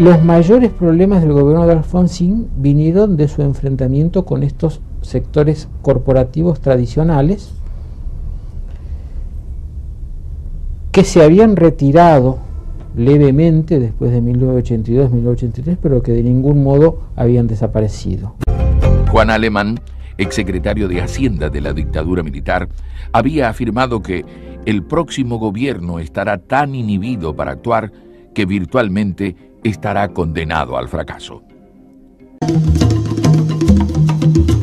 Los mayores problemas del gobierno de Alfonsín vinieron de su enfrentamiento con estos sectores corporativos tradicionales que se habían retirado levemente después de 1982-1983, pero que de ningún modo habían desaparecido. Juan Alemán, exsecretario de Hacienda de la dictadura militar, había afirmado que el próximo gobierno estará tan inhibido para actuar que virtualmente estará condenado al fracaso.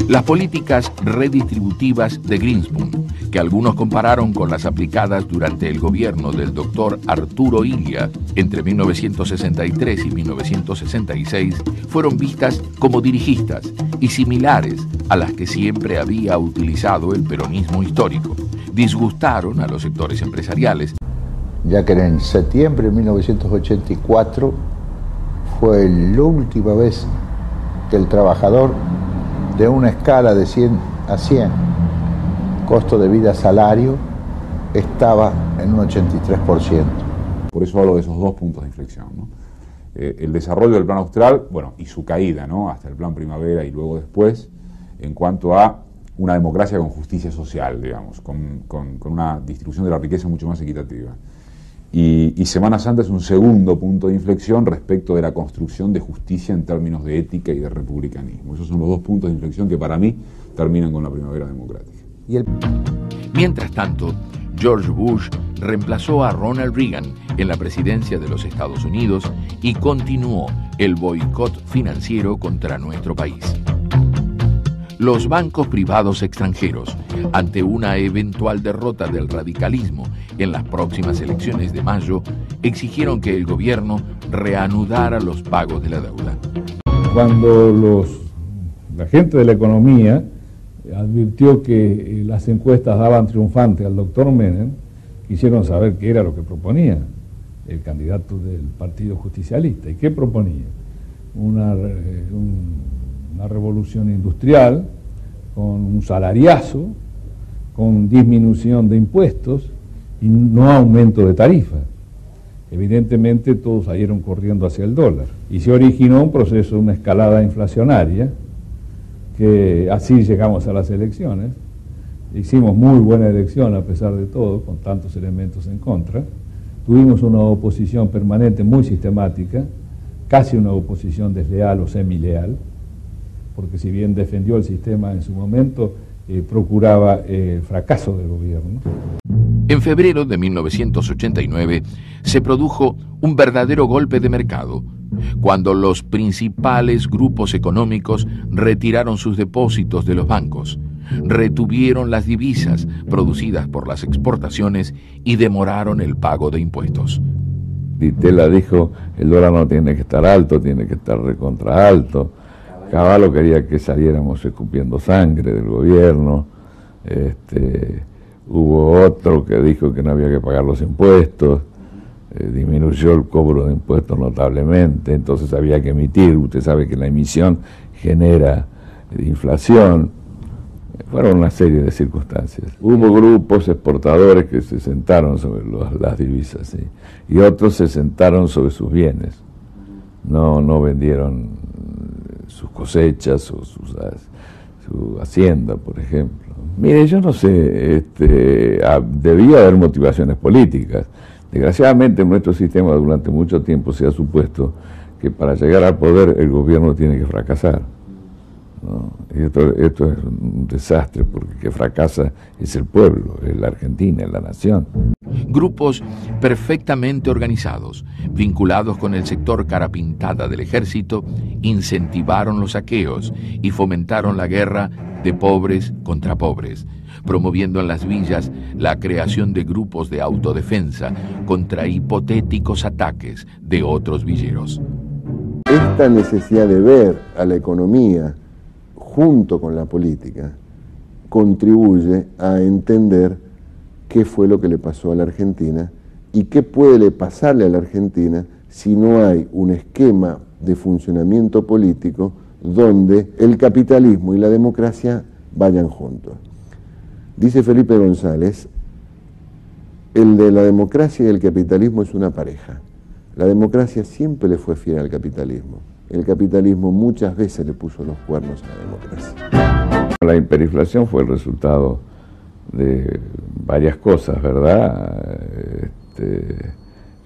Las políticas redistributivas de Greenspoon, que algunos compararon con las aplicadas durante el gobierno del doctor Arturo Illia entre 1963 y 1966, fueron vistas como dirigistas y similares a las que siempre había utilizado el peronismo histórico. Disgustaron a los sectores empresariales. Ya que en septiembre de 1984 fue la última vez que el trabajador, de una escala de 100 a 100, costo de vida salario, estaba en un 83%. Por eso hablo de esos dos puntos de inflexión, ¿no? El desarrollo del plan austral, bueno, y su caída, ¿no?, hasta el plan primavera y luego después, en cuanto a una democracia con justicia social, digamos, con una distribución de la riqueza mucho más equitativa. Y Semana Santa es un segundo punto de inflexión respecto de la construcción de justicia en términos de ética y de republicanismo. Esos son los dos puntos de inflexión que para mí terminan con la primavera democrática. Mientras tanto, George Bush reemplazó a Ronald Reagan en la presidencia de los Estados Unidos y continuó el boicot financiero contra nuestro país. Los bancos privados extranjeros, ante una eventual derrota del radicalismo en las próximas elecciones de mayo, exigieron que el gobierno reanudara los pagos de la deuda. Cuando la gente de la economía advirtió que las encuestas daban triunfante al doctor Menem, quisieron saber qué era lo que proponía el candidato del Partido Justicialista. ¿Y qué proponía? Una revolución industrial, con un salariazo, con disminución de impuestos y no aumento de tarifas. Evidentemente todos salieron corriendo hacia el dólar y se originó un proceso, una escalada inflacionaria, que así llegamos a las elecciones. Hicimos muy buena elección a pesar de todo, con tantos elementos en contra. Tuvimos una oposición permanente muy sistemática, casi una oposición desleal o semileal, porque si bien defendió el sistema en su momento, procuraba el fracaso del gobierno. En febrero de 1989 se produjo un verdadero golpe de mercado, cuando los principales grupos económicos retiraron sus depósitos de los bancos, retuvieron las divisas producidas por las exportaciones y demoraron el pago de impuestos. Di Tella dijo, el dólar no tiene que estar alto, tiene que estar recontra alto. Cavallo quería que saliéramos escupiendo sangre del gobierno. Hubo otro que dijo que no había que pagar los impuestos, disminuyó el cobro de impuestos notablemente, entonces había que emitir. Usted sabe que la emisión genera inflación. Fueron una serie de circunstancias. Hubo grupos exportadores que se sentaron sobre las divisas, ¿sí?, y otros se sentaron sobre sus bienes. No vendieron sus cosechas o su hacienda, por ejemplo. Mire, yo no sé, debía haber motivaciones políticas. Desgraciadamente en nuestro sistema durante mucho tiempo se ha supuesto que para llegar al poder el gobierno tiene que fracasar, ¿no? Y esto es un desastre, porque el que fracasa es el pueblo, es la Argentina, es la nación. Grupos perfectamente organizados, vinculados con el sector cara pintada del ejército, incentivaron los saqueos y fomentaron la guerra de pobres contra pobres, promoviendo en las villas la creación de grupos de autodefensa contra hipotéticos ataques de otros villeros. Esta necesidad de ver a la economía junto con la política contribuye a entender qué fue lo que le pasó a la Argentina y qué puede pasarle a la Argentina si no hay un esquema de funcionamiento político donde el capitalismo y la democracia vayan juntos. Dice Felipe González, el de la democracia y el capitalismo es una pareja. La democracia siempre le fue fiel al capitalismo. El capitalismo muchas veces le puso los cuernos a la democracia. La hiperinflación fue el resultado de varias cosas, ¿verdad?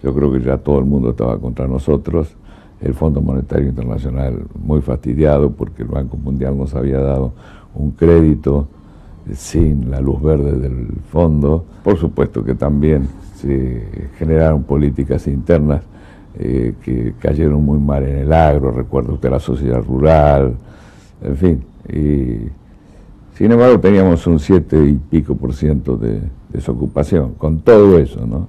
Yo creo que ya todo el mundo estaba contra nosotros. El Fondo Monetario Internacional muy fastidiado porque el Banco Mundial nos había dado un crédito sin la luz verde del fondo. Por supuesto que también se generaron políticas internas que cayeron muy mal en el agro, recuerda usted la sociedad rural, en fin. Y sin embargo teníamos un 7 y pico % de desocupación, con todo eso, ¿no?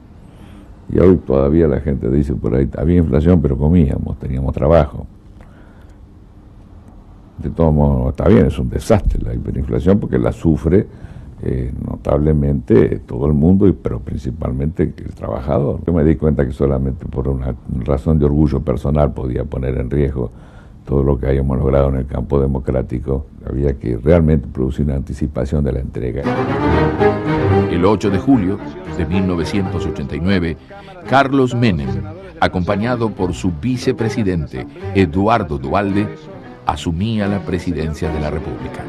Y hoy todavía la gente dice por ahí, había inflación pero comíamos, teníamos trabajo. De todos modos, está bien, es un desastre la hiperinflación porque la sufre notablemente todo el mundo, pero principalmente el trabajador. Yo me di cuenta que solamente por una razón de orgullo personal podía poner en riesgo todo lo que hayamos logrado en el campo democrático. Había que realmente producir una anticipación de la entrega. El 8 de julio de 1989, Carlos Menem, acompañado por su vicepresidente Eduardo Duhalde, asumía la presidencia de la República.